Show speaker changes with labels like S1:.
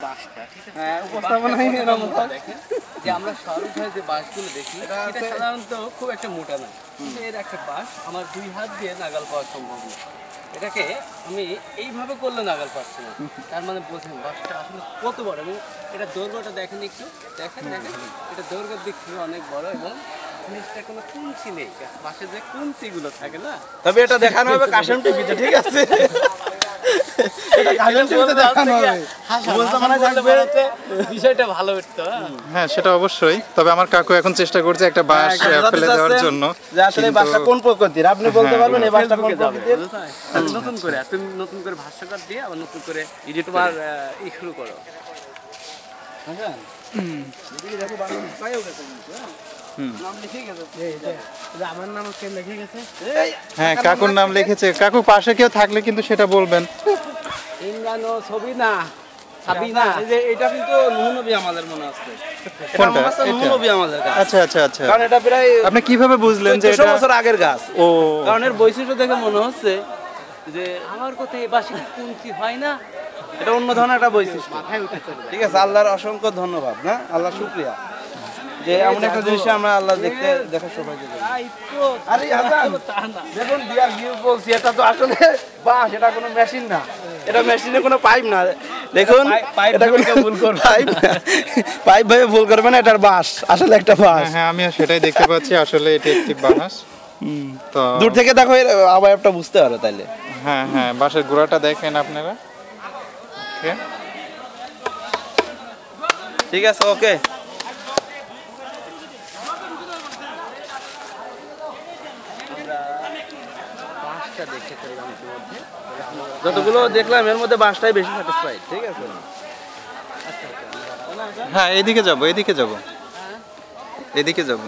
S1: বাঁশটা, ঠিক আছে?
S2: হ্যাঁ, উপস্থাপনাই এরকম
S1: দেখেন যে আমরা শহরে যে বাঁশগুলো দেখি এটা সাধারণত খুব একটা মোটা না, কিন্তু এর একটা বাঁশ আমার 2 হাত দিয়ে নাগাল পাওয়া সম্ভব না। এটাকে আমি এইভাবে করলে নাগাল পাচ্ছি না, তার মানে বোঝেন বাঁশটা আসলে কত বড়। এবং এটা দৈর্ঘ্যটা দেখেন একটু, দেখেন এটা দৈর্ঘ্যের দিক থেকে অনেক বড় এবং জিনিসটা কোনো কুঞ্চি নেই। বাঁশের যে কুঞ্চিগুলো থাকে না,
S2: তবে এটা দেখানো হবে কাশেম টিভিতে, ঠিক আছে? এটা কাশেম টিভিতে দেখানো হবে, উপস্থাপনা থাকবে,
S1: বিষয়টা ভালো হতো।
S3: হ্যাঁ সেটা অবশ্যই। তবে আমার কাকু এখন চেষ্টা করছে একটা বাঁশ ফেলে দেওয়ার জন্য,
S2: যে আসলে বাঁশটা কোন প্রকৃতির আপনি বলতে পারবেন এই বাঁশটা কোন প্রকৃতির?
S1: নতুন করে তুমি নতুন করে ভাষ্যকার দিয়ে আবার নতুন করে তোমার শুরু করো।
S2: হ্যাঁ, দেখো বাংলা পাইও গেছে কিন্তু, নাম লিখে গেছে, আমার নাম কে লিখে গেছে।
S3: হ্যাঁ কাকুর নাম লিখেছে। কাকু পাশে কেউ থাকলে কিন্তু সেটা বলবেন।
S1: ইমরান ও ছবিনা সাবিনা,
S2: এই যে এটা কিন্তু নূহ নবী আমাদের মনে আছে। এটা
S3: কোনটা?
S2: মনে আছে নূহ নবী আমাদের গাছ।
S3: আচ্ছা আচ্ছা আচ্ছা।
S2: কারণ এটা প্রায়
S3: আপনি কিভাবে বুঝলেন যে
S2: 1400
S3: এটা?
S2: বছর আগের গাছ।
S3: ও
S2: কারণ এর বৈশিষ্ট্য দেখে মনে হচ্ছে যে
S1: আমার কথা এই বাসি কুঞ্চি হয় না,
S2: এটা অন্য ধরনের একটা বৈশিষ্ট্য।
S1: মাথায় উঠে চলে।
S2: ঠিক আছে, আল্লাহর অসংখ্য ধন্যবাদ, না আল্লাহ শুকরিয়া যে এমন একটা জিনিস আমরা আল্লাহ দেখা সবাইকে দিলাম।
S1: তাই তো,
S2: আরে হাসান
S1: তা না।
S2: দেখুন বিয়ার ভিউ বলছি, এটা তো আসলে বাঁশ, এটা কোনো মেশিন না, এটা মেশিনে কোনো পাইপ না। দেখুন
S1: পাইপ
S2: এটা কোনো ভুল করবে, পাইপ ভাবে ভুল করবে না, এটার বাঁশ আসলে একটা বাঁশ।
S3: হ্যাঁ আমিও সেটাই দেখতে পাচ্ছি, আসলে এটি একটি বাঁশ। তো
S2: দূর থেকে দেখো এর আবয়বটা বুঝতে পারো তাইলে।
S3: হ্যাঁ হ্যাঁ বাঁশের গোড়াটা দেখেন আপনারা। ওকে
S2: ঠিক আছে, ওকে।
S1: বাঁশটা দেখে ফেললাম ইতিমধ্যে।
S2: যতগুলো দেখলাম এর মধ্যে বাঁশটাই বেশি স্যাটিসফাইড, ঠিক আছে?
S3: হ্যাঁ এদিকে যাব, এদিকে যাব, এদিকে যাব।